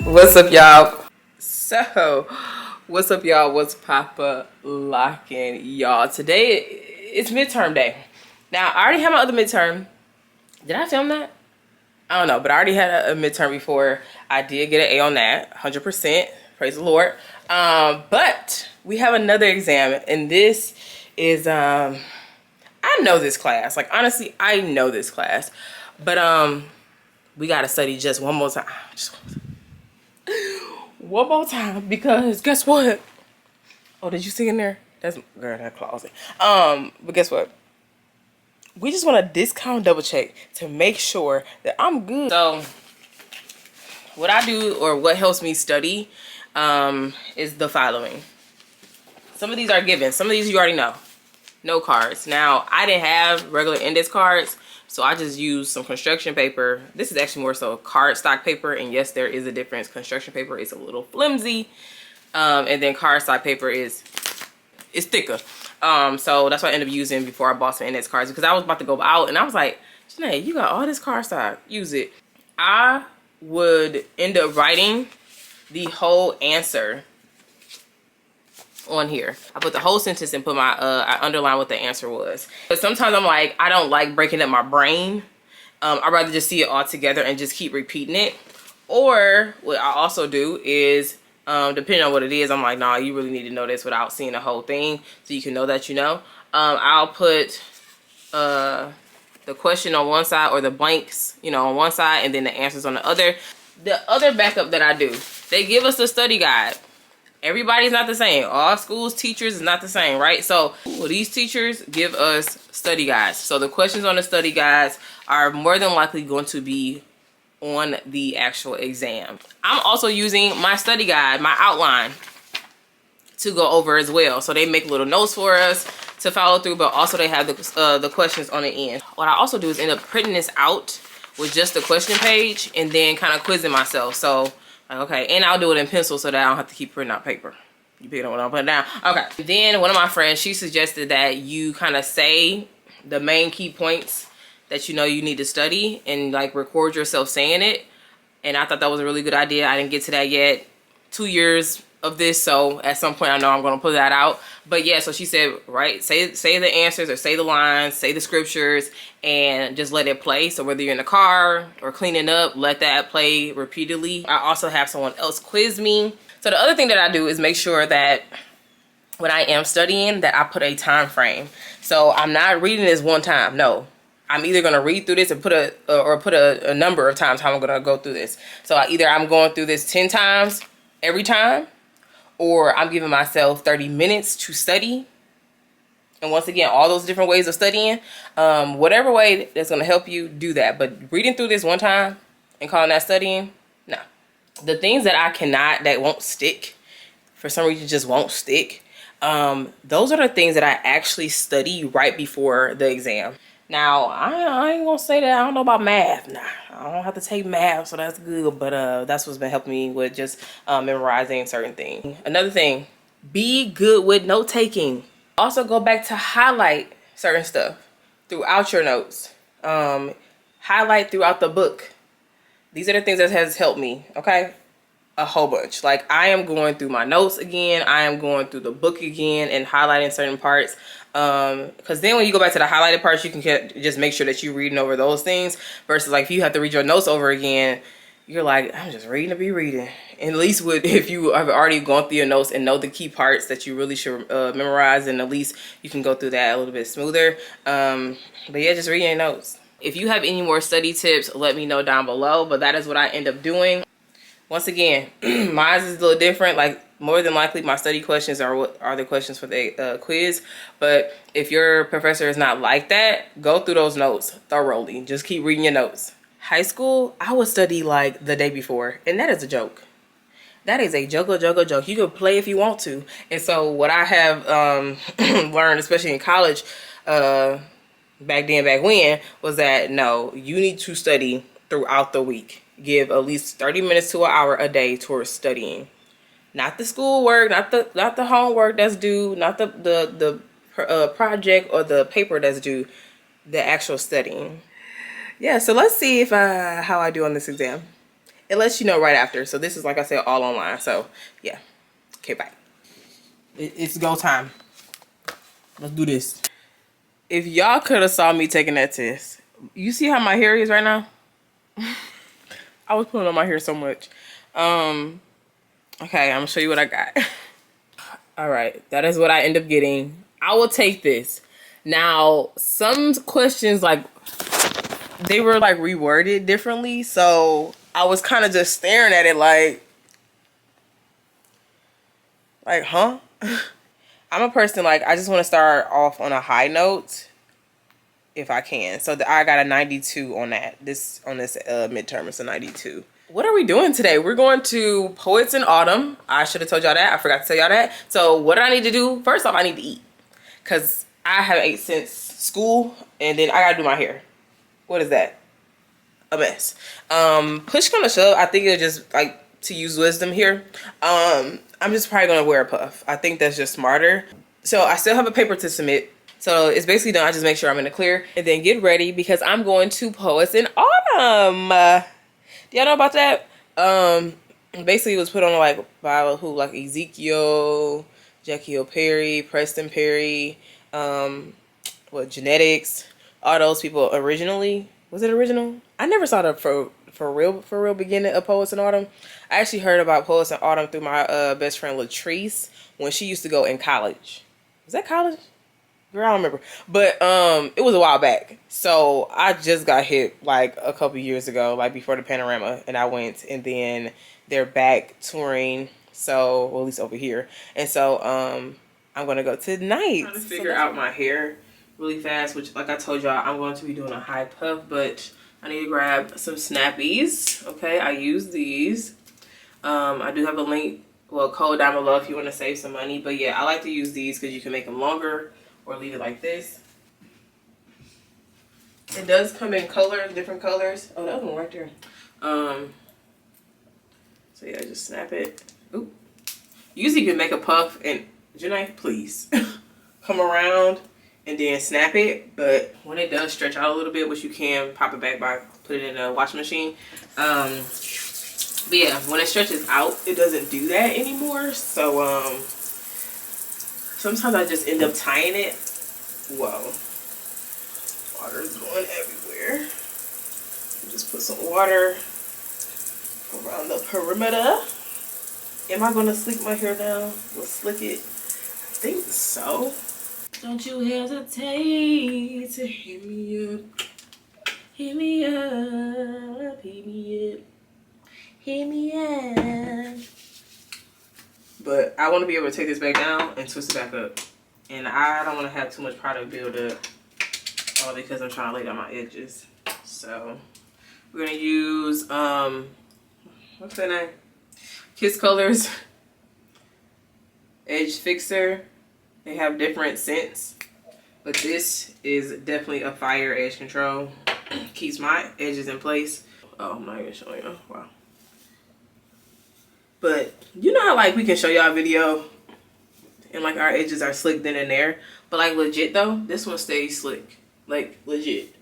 What's up, y'all? So, what's up, y'all? What's Papa locking, y'all? Today it's midterm day. Now, I already had my other midterm. Did I film that? I don't know, but I already had a midterm before. I did get an A on that, 100%. Praise the Lord. But we have another exam, and this is I know this class. Like, honestly, I know this class, but we gotta study just one more time. Just one more time, because guess what? Oh, did you see in there? That's girl, that closet. But guess what? We just want to discount double check to make sure that I'm good. So what I do, or what helps me study, is the following. Some of these are given. Some of these you already know. No cards. Now, I didn't have regular index cards, so I just used some construction paper. This is actually more so card stock paper, and yes, there is a difference. Construction paper is a little flimsy, and then card stock paper is thicker. So that's what I ended up using before I bought some index cards, because I was about to go out and I was like, Janae, you got all this card stock, use it. I would end up writing the whole answer on here. I put the whole sentence and put my I underline what the answer was. But sometimes I'm like, I don't like breaking up my brain. I'd rather just see it all together and just keep repeating it. Or what I also do is, depending on what it is, I'm like, nah, you really need to know this without seeing the whole thing, so you can know that you know. I'll put the question on one side, or the blanks, you know, on one side, and then the answers on the other. The other backup that I do, they give us a study guide. Everybody's not the same. All schools, teachers is not the same, right? So these teachers give us study guides. So the questions on the study guides are more than likely going to be on the actual exam. I'm also using my study guide, my outline, to go over as well. So they make little notes for us to follow through, but also they have the questions on the end. What I also do is end up printing this out with just the question page, and then kind of quizzing myself. So, okay, and I'll do it in pencil so that I don't have to keep printing out paper. You pick up what I'm putting down. Okay. Then one of my friends, she suggested that you kind of say the main key points that you know you need to study, and like record yourself saying it. And I thought that was a really good idea. I didn't get to that yet. 2 years of this, so at some point I know I'm going to pull that out. But yeah, so she said, right, say the answers, or say the lines, say the scriptures, and just let it play. So whether you're in the car or cleaning up, let that play repeatedly. I also have someone else quiz me. So the other thing that I do is make sure that when I am studying, that I put a time frame. So I'm not reading this one time. No, I'm either going to read through this and put a number of times how I'm going to go through this. So either I'm going through this 10 times every time, or I'm giving myself 30 minutes to study. And once again, all those different ways of studying, whatever way that's going to help you, do that. But reading through this one time and calling that studying, no. The things that I cannot, that won't stick, for some reason just won't stick, those are the things that I actually study right before the exam. Now, I ain't gonna say that I don't know about math. Nah, I don't have to take math, so that's good. But that's what's been helping me with just memorizing certain things. Another thing, be good with note taking. Also, go back to highlight certain stuff throughout your notes. Highlight throughout the book. These are the things that has helped me, okay? A whole bunch. Like, I am going through my notes again. I am going through the book again and highlighting certain parts. Because then when you go back to the highlighted parts, you can just make sure that you're reading over those things. Versus, like, if you have to read your notes over again, you're like, I'm just reading to be reading. And at least if you have already gone through your notes and know the key parts that you really should memorize, and at least you can go through that a little bit smoother. But yeah, just reading your notes. If you have any more study tips, let me know down below. But that is what I end up doing. Once again, mine is a little different. Like, more than likely, my study questions are the questions for the quiz. But if your professor is not like that, go through those notes thoroughly. Just keep reading your notes. High school, I would study like the day before, and that is a joke. That is a joke. You can play if you want to. And so what I have learned, especially in college, back when, was that no, you need to study throughout the week. Give at least 30 minutes to an hour a day towards studying. Not the schoolwork, not the homework that's due, not the project or the paper that's due, the actual studying. Yeah, so let's see if how I do on this exam. it lets you know right after. So this is, like I said, all online. So yeah. Okay, bye. It's go time. Let's do this. If y'all could have saw me taking that test, you see how my hair is right now? I was pulling on my hair so much. Okay, I'm gonna show you what I got. All right, that is what I end up getting. I will take this. Now, some questions, like, they were like reworded differently, so I was kind of just staring at it like, huh? I'm a person, like, I just want to start off on a high note if I can. So I got a 92 on that. On this midterm, it's a 92. What are we doing today? We're going to Poets in Autumn. I should have told y'all that. I forgot to tell y'all that. So what do I need to do? First off, I need to eat, because I haven't ate since school, and then I gotta do my hair. What is that? A mess. Push come to shove, I think it'll just, like, to use wisdom here, I'm just probably gonna wear a puff. I think that's just smarter. So I still have a paper to submit. So it's basically done. I just make sure I'm in the clear and then get ready, because I'm going to Poets in Autumn. Do y'all know about that? Basically it was put on like by who, like Ezekiel, Jackie O. Perry, Preston Perry, Genetics, all those people originally. Was it original? I never saw the for real beginning of Poets in Autumn. I actually heard about Poets in Autumn through my best friend Latrice when she used to go in college. Was that college? Girl, I don't remember. But it was a while back. So I just got hit like a couple years ago, like before the panorama, and I went, and then they're back touring. So, well, at least over here. And so I'm gonna go tonight. I'm trying to figure out my hair really fast, which, like I told y'all, I'm going to be doing a high puff, but I need to grab some snappies. Okay, I use these. I do have a link, well, code down below if you want to save some money. But yeah, I like to use these because you can make them longer or leave it like this. It does come in colors, different colors. Oh, that one right there. So yeah, just snap it. Oop. Usually you can make a puff and, Janae, please come around and then snap it. But when it does stretch out a little bit, which you can pop it back by putting it in a washing machine. But yeah, when it stretches out, it doesn't do that anymore. So sometimes I just end up tying it. Whoa. Water's going everywhere. Just put some water around the perimeter. Am I going to slick my hair down? We'll slick it. I think so. Don't you hesitate to hit me up. Hit me up. Hit me up. Hit me up. But I want to be able to take this back down and twist it back up. And I don't want to have too much product build up, all because I'm trying to lay down my edges. So we're going to use, what's that name? Kiss Colors Edge Fixer. They have different scents, but this is definitely a fire edge control. Keeps my edges in place. Oh, I'm not even showing you. Wow. But you know how, like, we can show y'all a video and like our edges are slick then and there, but like legit though, this one stays slick, like legit.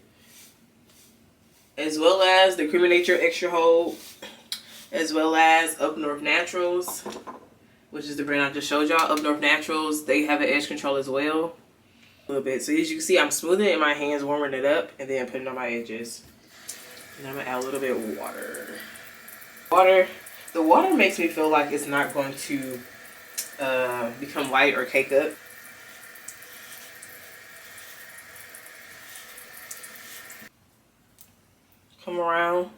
As well as the Creamy Nature Extra Hold, as well as Up North Naturals, which is the brand I just showed y'all. Up North Naturals, they have an edge control as well, a little bit. So as you can see, I'm smoothing it in my hands, warming it up, and then putting it on my edges. And I'm gonna add a little bit of water. The water makes me feel like it's not going to become white or cake up. Come around.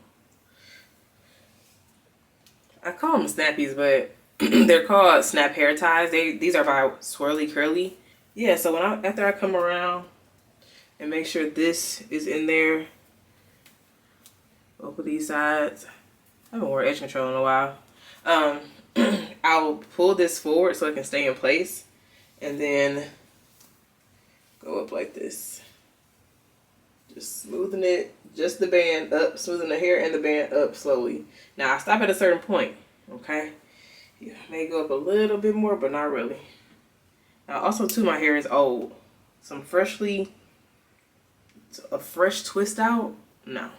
I call them snappies, but they're called snap hair ties. These are by Nae2Curly. Yeah, so after I come around and make sure this is in there, both of these sides. I haven't worn edge control in a while. I'll pull this forward so it can stay in place, and then go up like this. Just smoothing it, just the band up, smoothing the hair and the band up slowly. Now I stop at a certain point, okay? You may go up a little bit more, but not really. Now also too, my hair is old. So a fresh twist out, no.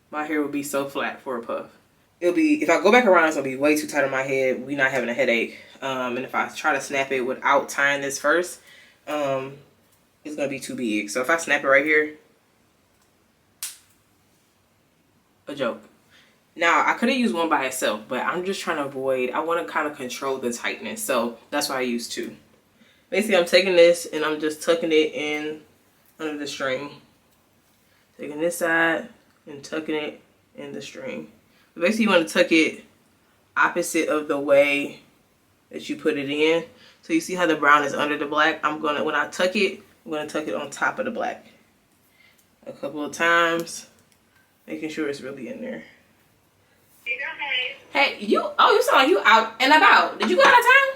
My hair would be so flat for a puff. it'll be, if I go back around, it's gonna be way too tight on my head. We not having a headache. And if I try to snap it without tying this first, it's gonna be too big. So if I snap it right here, a joke. Now I could have used one by itself, but I'm just trying to avoid, I want to kind of control the tightness. So that's why I use two. Basically I'm taking this and I'm just tucking it in under the string. Taking this side and tucking it in the string. But basically you want to tuck it opposite of the way that you put it in. So you see how the brown is under the black? When I tuck it, I'm gonna tuck it on top of the black. A couple of times, making sure it's really in there. Hey, you sound like you out and about. Did you go out of town?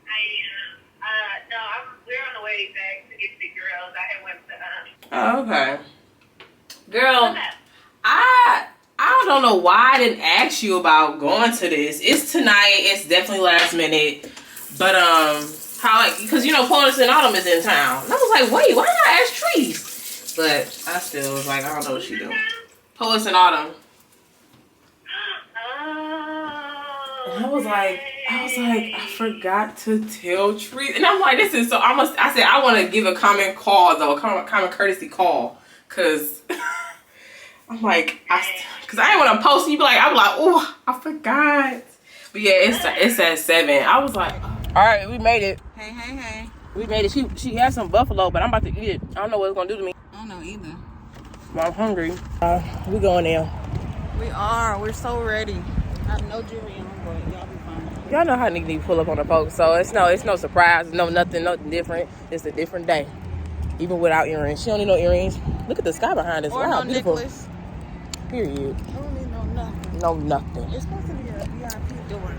I am. No, we're on the way back to get the girls. I had went to Oh, okay. Girl, I don't know why I didn't ask you about going to this. It's tonight. It's definitely last minute. But because Polis and Autumn is in town. And I was like, wait, why did I ask Trees? But I still was like, I don't know what she doing. Polis and Autumn. And I was like, I forgot to tell Trees. And I'm like, this is so, I said, I want to give a common call though, common courtesy call. Cause I'm like, cause I didn't want to post. You be like, I'm like, oh, I forgot. But yeah, it's at 7. I was like, all right, we made it. Hey. We made it. She had some buffalo, but I'm about to eat it. I don't know what it's gonna do to me. I don't know either. But I'm hungry. We going there. We are. We're so ready. I have no jewelry on, but y'all be fine. Y'all know how niggas pull up on the folks, so it's no surprise, nothing different. It's a different day, even without earrings. She don't need no earrings. Look at the sky behind us. Or wow, no beautiful. necklace. Period. I don't need no nothing. No nothing. It's supposed to be a VIP door.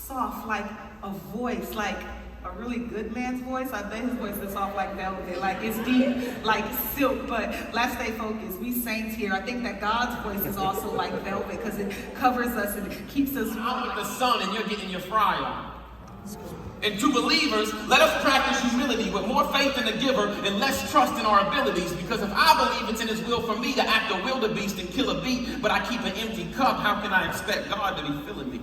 Soft, like a voice, like a really good man's voice. I bet his voice is soft like velvet, like it's deep, like silk. But let's stay focused. We saints here. I think that God's voice is also like velvet because it covers us and it keeps us I'm warm. with the sun and you're getting your fry on. And to believers, let us practice humility with more faith in the giver and less trust in our abilities. Because if I believe it's in his will for me to act a wildebeest and kill a beat, but I keep an empty cup, how can I expect God to be filling me?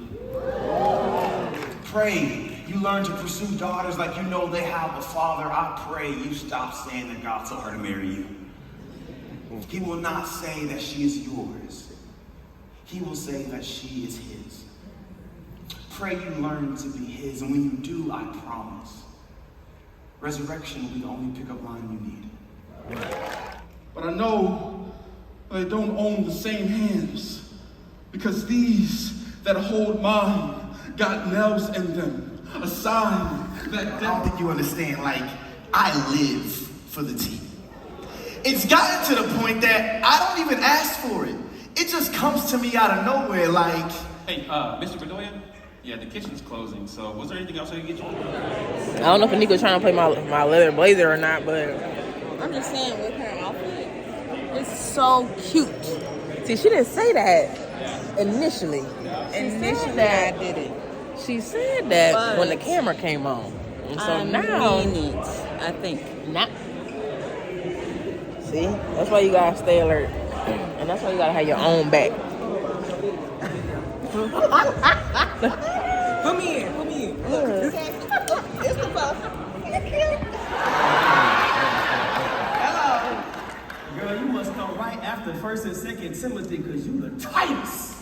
Pray. You learn to pursue daughters like you know they have a father. I pray you stop saying that God told her to marry you. He will not say that she is yours. He will say that she is his. Pray you learn to be his, and when you do, I promise, resurrection will be the only pickup line you need. But I know they don't own the same hands, because these that hold mine got nails in them, a sign that I don't think you understand, like, I live for the team. It's gotten to the point that I don't even ask for it. It just comes to me out of nowhere, like... Hey, Mr. Bedoya? Yeah, the kitchen's closing, so was there anything else I could get you? I don't know if Nico's trying to play my leather blazer or not, but I'm just saying with her outfit, it's so cute. see, she didn't say that initially. Initially, I did it. She said that But when the camera came on. And so I now, mean it, I think. now, see, that's why you gotta stay alert, and that's why you gotta have your own back. Put me in. Look, it's the puff. Hello. Girl, you must come right after 1st and 2nd Timothy because you the tightest.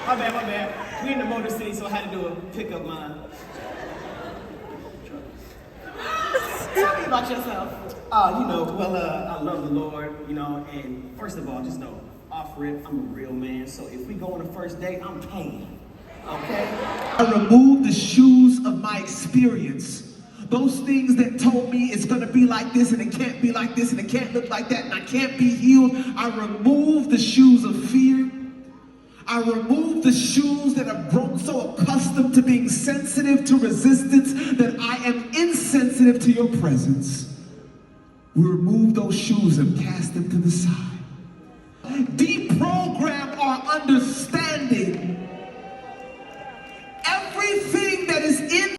My bad. We in the Motor City, so I had to do a pickup line. Tell me about yourself. I love the Lord, and first of all, just know, off rip, I'm a real man, so if we go on a first date, I'm paying, okay? I removed the shoes of my experience. Those things that told me it's gonna be like this and it can't be like this and it can't look like that and I can't be healed. I removed the shoes of fear. I removed the shoes that have grown so accustomed accustomed to being sensitive to resistance that I am insensitive to your presence. We remove those shoes and cast them to the side. Deprogram our understanding. Everything that is in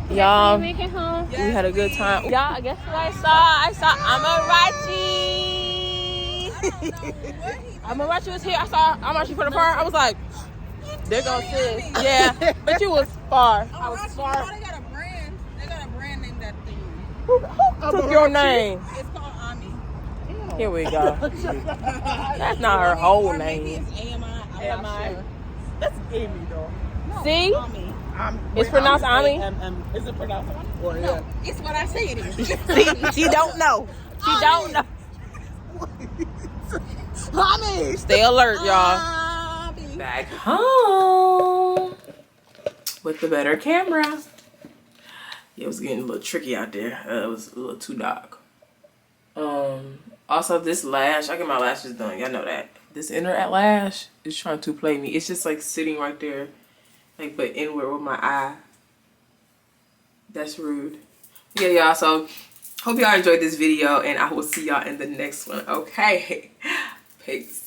Y'all, we had a good time. Y'all, guess what I saw? Amarachi. Amarachi was here. I saw Amarachi for the car. I was like, there goes sis. Yeah, but you was far. I was far. They got a brand name that thing. Who took your name? It's called Ami. Here we go. That's not her whole Maybe name. it's AMI. I'm not sure. That's Amy, though. No, See? Ami. It's pronounced Ami? Is it pronounced Ami? Or, No, it's what I say it is. She don't know. She don't know. Ami. Stay alert, y'all. Ami. Back home with the better camera. Yeah, it was getting a little tricky out there. It was a little too dark. Also, this lash, I get my lashes done. Y'all know that. This inner lash is trying to play me. It's just like sitting right there, like but inward with my eye. That's rude. Yeah, y'all. So hope y'all enjoyed this video, and I will see y'all in the next one. Okay, peace.